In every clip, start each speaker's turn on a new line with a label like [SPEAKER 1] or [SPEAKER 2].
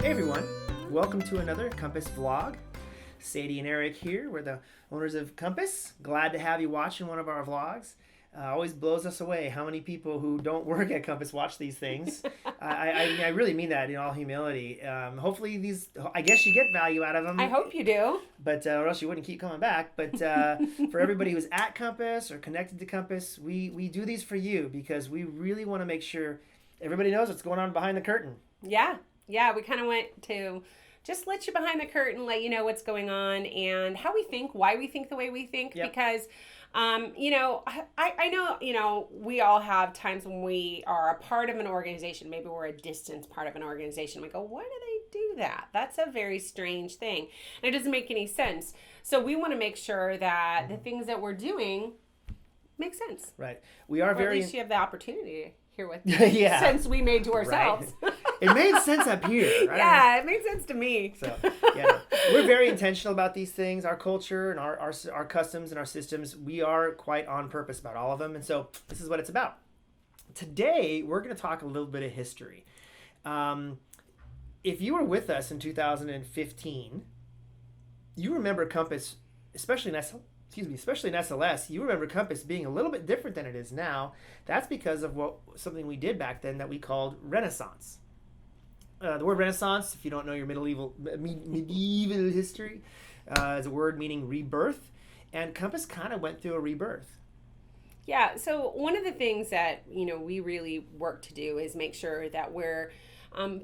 [SPEAKER 1] Hey everyone, welcome to another Compass vlog. Sadie and Eric here. We're the owners of Compass. Glad to have you watching one of our vlogs. Always blows us away how many people who don't work at Compass watch these things. I really mean that in all humility. Hopefully I guess you get value out of them.
[SPEAKER 2] I hope you do.
[SPEAKER 1] But or else you wouldn't keep coming back. But for everybody who's at Compass or connected to Compass, we do these for you because we really want to make sure everybody knows what's going on behind the curtain.
[SPEAKER 2] Yeah, we kind of went to just let you behind the curtain, let you know what's going on and how we think, why we think the way we think. Yep. Because, I know, we all have times when we are a part of an organization. Maybe we're a distant part of an organization. We go, why do they do that? That's a very strange thing. And it doesn't make any sense. So we want to make sure that the things that we're doing make sense.
[SPEAKER 1] Right. We are
[SPEAKER 2] at least you have the opportunity here with sense we made to ourselves.
[SPEAKER 1] Right. It made sense up here. Right?
[SPEAKER 2] Yeah, it made sense to me.
[SPEAKER 1] So, yeah, we're very intentional about these things. Our culture and our customs and our systems, we are quite on purpose about all of them. And so this is what it's about. Today, we're going to talk a little bit of history. If you were with us in 2015, you remember Compass, especially in SLS, you remember Compass being a little bit different than it is now. That's because of something we did back then that we called Renaissance. The word Renaissance, if you don't know your medieval history, is a word meaning rebirth. And Compass kind of went through a rebirth.
[SPEAKER 2] Yeah, so one of the things that, we really work to do is make sure that we're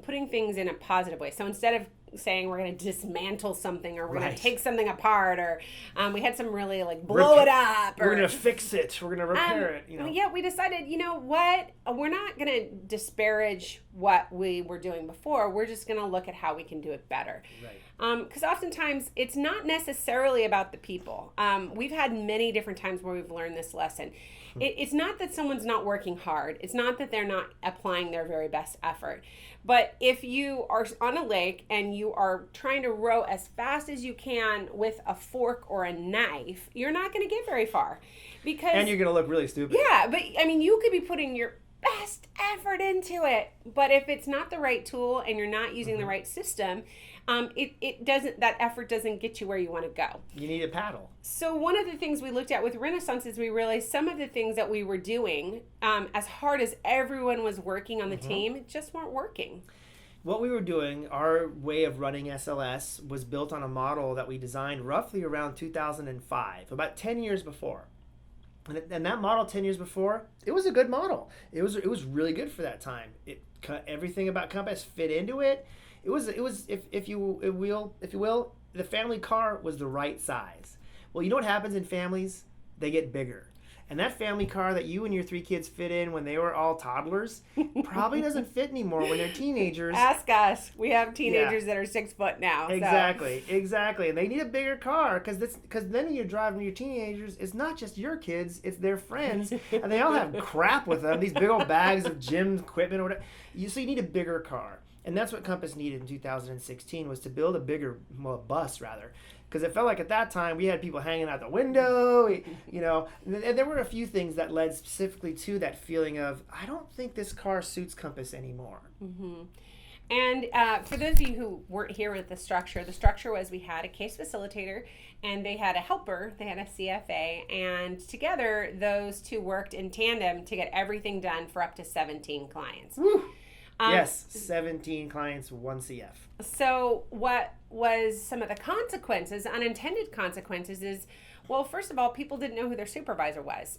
[SPEAKER 2] putting things in a positive way. So instead of saying we're going to dismantle something or we're going to take something apart or we had some really blow it up.
[SPEAKER 1] We're going to fix it. We're going to repair it.
[SPEAKER 2] Yeah, we decided, what? We're not going to disparage what we were doing before. We're just going to look at how we can do it better.
[SPEAKER 1] Right.
[SPEAKER 2] Because oftentimes it's not necessarily about the people. We've had many different times where we've learned this lesson. It's not that someone's not working hard. It's not that they're not applying their very best effort. But if you are on a lake and you are trying to row as fast as you can with a fork or a knife, you're not going to get very far.
[SPEAKER 1] And you're going to look really stupid.
[SPEAKER 2] Yeah, but you could be putting your best effort into it. But if it's not the right tool and you're not using the right system, that effort doesn't get you where you want to go.
[SPEAKER 1] You need a paddle.
[SPEAKER 2] So one of the things we looked at with Renaissance is we realized some of the things that we were doing, as hard as everyone was working on the team, just weren't working.
[SPEAKER 1] What we were doing, our way of running SLS was built on a model that we designed roughly around 2005, about 10 years before. And that model 10 years before, it was a good model. It was really good for that time. Everything about Compass fit into it. It was if you will, the family car was the right size. Well, you know what happens in families? They get bigger. And that family car that you and your 3 kids fit in when they were all toddlers probably doesn't fit anymore when they're teenagers.
[SPEAKER 2] Ask us. We have teenagers that are 6 foot now.
[SPEAKER 1] Exactly. And they need a bigger car because then you're driving your teenagers. It's not just your kids, it's their friends. And they all have crap with them, these big old bags of gym equipment or whatever. So you need a bigger car. And that's what Compass needed in 2016 was to build a bigger, bus rather. Because it felt like at that time we had people hanging out the window, and there were a few things that led specifically to that feeling of, I don't think this car suits Compass anymore.
[SPEAKER 2] Mm-hmm. And for those of you who weren't here with the structure was we had a case facilitator and they had a helper, they had a CFA, and together those two worked in tandem to get everything done for up to 17 clients.
[SPEAKER 1] Woo! Yes, 17 clients, 1 CF.
[SPEAKER 2] So what was some of the consequences, unintended consequences is, well, first of all, people didn't know who their supervisor was.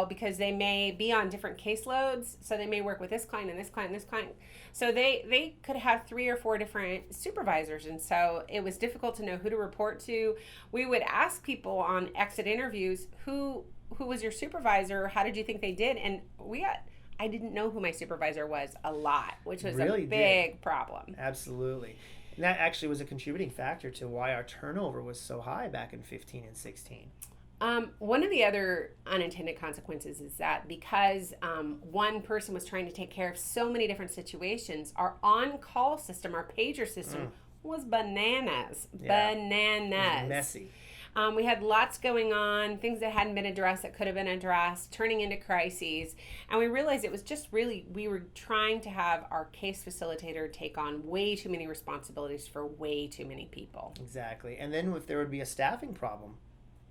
[SPEAKER 2] Because they may be on different caseloads, so they may work with this client and this client and this client. So they could have 3 or 4 different supervisors, and so it was difficult to know who to report to. We would ask people on exit interviews, who was your supervisor? How did you think they did? And I didn't know who my supervisor was a lot, which was a big problem.
[SPEAKER 1] Absolutely. And that actually was a contributing factor to why our turnover was so high back in 15 and 16.
[SPEAKER 2] One of the other unintended consequences is that because one person was trying to take care of so many different situations, our on-call system, our pager system, was bananas.
[SPEAKER 1] Yeah.
[SPEAKER 2] Bananas.
[SPEAKER 1] It was messy.
[SPEAKER 2] We had lots going on, things that hadn't been addressed that could have been addressed, turning into crises. And we realized it was just really, we were trying to have our case facilitator take on way too many responsibilities for way too many people.
[SPEAKER 1] Exactly. And then if there would be a staffing problem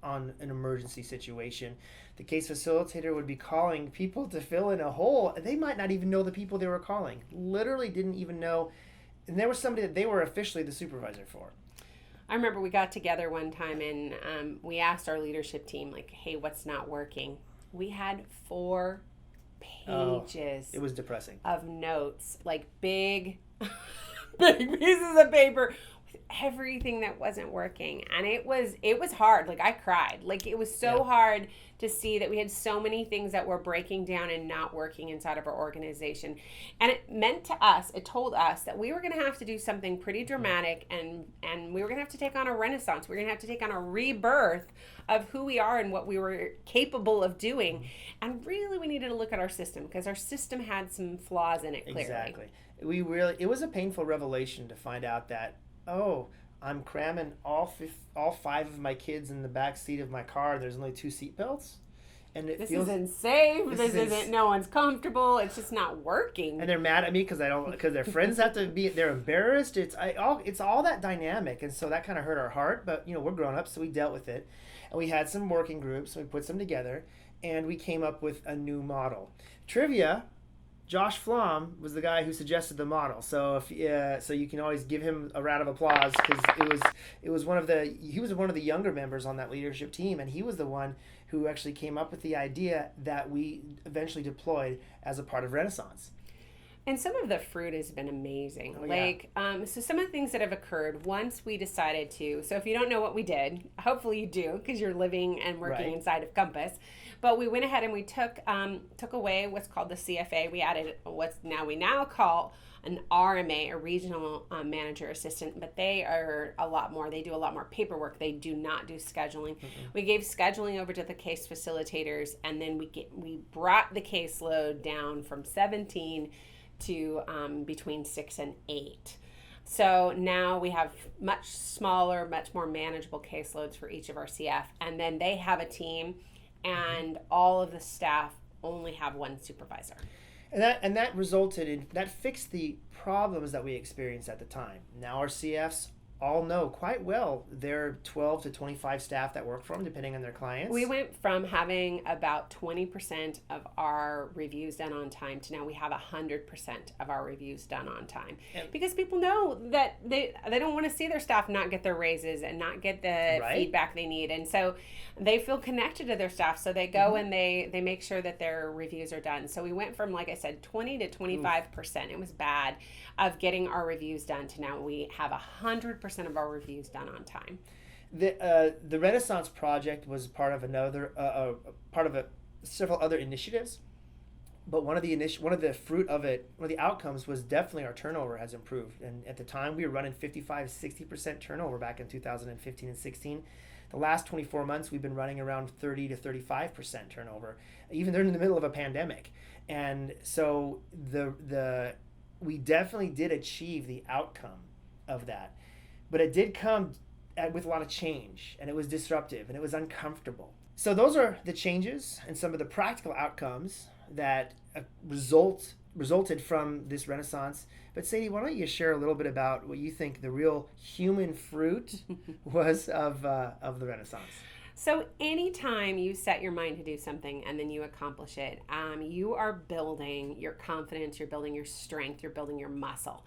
[SPEAKER 1] on an emergency situation, the case facilitator would be calling people to fill in a hole. They might not even know the people they were calling. Literally didn't even know. And there was somebody that they were officially the supervisor for.
[SPEAKER 2] I remember we got together one time and we asked our leadership team, like, hey, what's not working? We had 4 pages.
[SPEAKER 1] It was depressing.
[SPEAKER 2] Of notes, like big, big pieces of paper with everything that wasn't working. And it was hard. Like, I cried. Like, it was so hard to see that we had so many things that were breaking down and not working inside of our organization. And it told us that we were going to have to do something pretty dramatic, and we were going to have to take on a renaissance. We were going to have to take on a rebirth of who we are and what we were capable of doing. And really, we needed to look at our system, because our system had some flaws in it, clearly.
[SPEAKER 1] Exactly. It was a painful revelation to find out that, I'm cramming all 5 of my kids in the back seat of my car. There's only 2 seat belts, and
[SPEAKER 2] this isn't safe. This isn't. No one's comfortable. It's just not working.
[SPEAKER 1] And they're mad at me because their friends have to be. They're embarrassed. It's all that dynamic, and so that kind of hurt our heart. But we're grown up, so we dealt with it, and we had some working groups. And we put some together, and we came up with a new model. Trivia. Josh Flom was the guy who suggested the model, so so you can always give him a round of applause, because he was one of the younger members on that leadership team, and he was the one who actually came up with the idea that we eventually deployed as a part of Renaissance.
[SPEAKER 2] And some of the fruit has been amazing.
[SPEAKER 1] Oh,
[SPEAKER 2] So some of the things that have occurred once we decided to, so if you don't know what we did, hopefully you do, because you're living and working inside of Compass. But we went ahead and we took away what's called the CFA. We added we now call an RMA, a regional manager assistant, but they are a lot more. They do a lot more paperwork. They do not do scheduling. Mm-hmm. We gave scheduling over to the case facilitators, and then we brought the caseload down from 17 to between 6 and 8. So now we have much smaller, much more manageable caseloads for each of our CF, and then they have a team, and all of the staff only have one supervisor.
[SPEAKER 1] And that fixed the problems that we experienced at the time. Now our CFs all know quite well their 12 to 25 staff that work for them, depending on their clients.
[SPEAKER 2] We went from having about 20% of our reviews done on time to now we have 100% of our reviews done on time. Because people know that they don't want to see their staff not get their raises and not get the feedback they need. And so they feel connected to their staff. So they go and they make sure that their reviews are done. So we went from, like I said, 20 to 25%. It was bad, of getting our reviews done, to now we have 100% of our reviews done on time.
[SPEAKER 1] The Renaissance project was part of several other initiatives, but one of the fruit of it, one of the outcomes, was definitely our turnover has improved. And at the time, we were running 55-60% turnover back in 2015 and 16. The last 24 months, we've been running around 30 to 35% turnover, even during the middle of a pandemic. And so we definitely did achieve the outcome of that. But it did come with a lot of change, and it was disruptive, and it was uncomfortable. So those are the changes and some of the practical outcomes that resulted from this Renaissance. But Sadie, why don't you share a little bit about what you think the real human fruit was of the Renaissance?
[SPEAKER 2] So anytime you set your mind to do something and then you accomplish it, you are building your confidence, you're building your strength, you're building your muscle.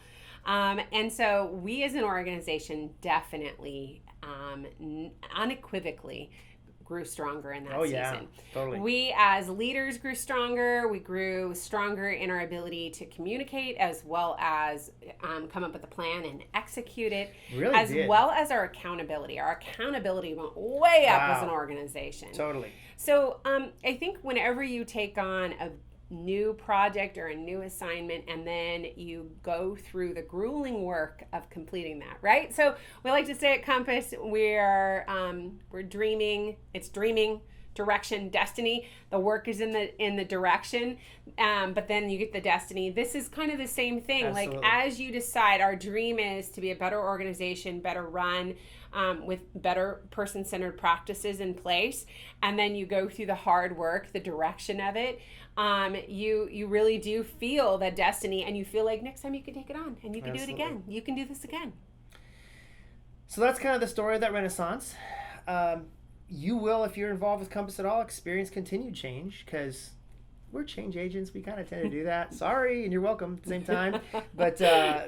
[SPEAKER 2] And so we as an organization definitely, unequivocally, grew stronger in that season.
[SPEAKER 1] Yeah, totally.
[SPEAKER 2] We as leaders grew stronger. We grew stronger in our ability to communicate, as well as come up with a plan and execute it. Well as our accountability. Our accountability went way up as an organization.
[SPEAKER 1] Totally.
[SPEAKER 2] So I think whenever you take on a new project or a new assignment, and then you go through the grueling work of completing that, right? So we like to say at Compass, we're dreaming. It's dreaming, direction, destiny. The work is in the direction, but then you get the destiny. This is kind of the same thing.
[SPEAKER 1] Absolutely.
[SPEAKER 2] Like, as you decide, our dream is to be a better organization, better run, with better person-centered practices in place, and then you go through the hard work, the direction of it, you really do feel that destiny, and you feel like next time you can take it on and you can
[SPEAKER 1] Absolutely.
[SPEAKER 2] do it again. You can do this again.
[SPEAKER 1] So that's kind of the story of that Renaissance. You will, if you're involved with Compass at all, experience continued change, because we're change agents. We kind of tend to do that. Sorry, and you're welcome at the same time. But that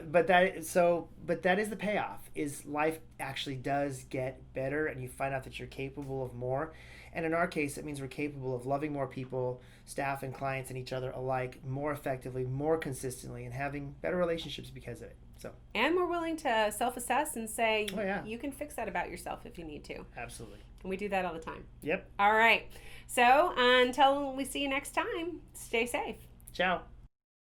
[SPEAKER 1] is the payoff. Is life actually does get better, and you find out that you're capable of more. And in our case, it means we're capable of loving more people, staff and clients and each other alike, more effectively, more consistently, and having better relationships because of it. So.
[SPEAKER 2] And we're willing to self-assess and say,
[SPEAKER 1] oh, yeah,
[SPEAKER 2] you can fix that about yourself if you need to.
[SPEAKER 1] Absolutely.
[SPEAKER 2] And we do that all the time.
[SPEAKER 1] Yep.
[SPEAKER 2] All right. So until we see you next time, stay safe.
[SPEAKER 1] Ciao.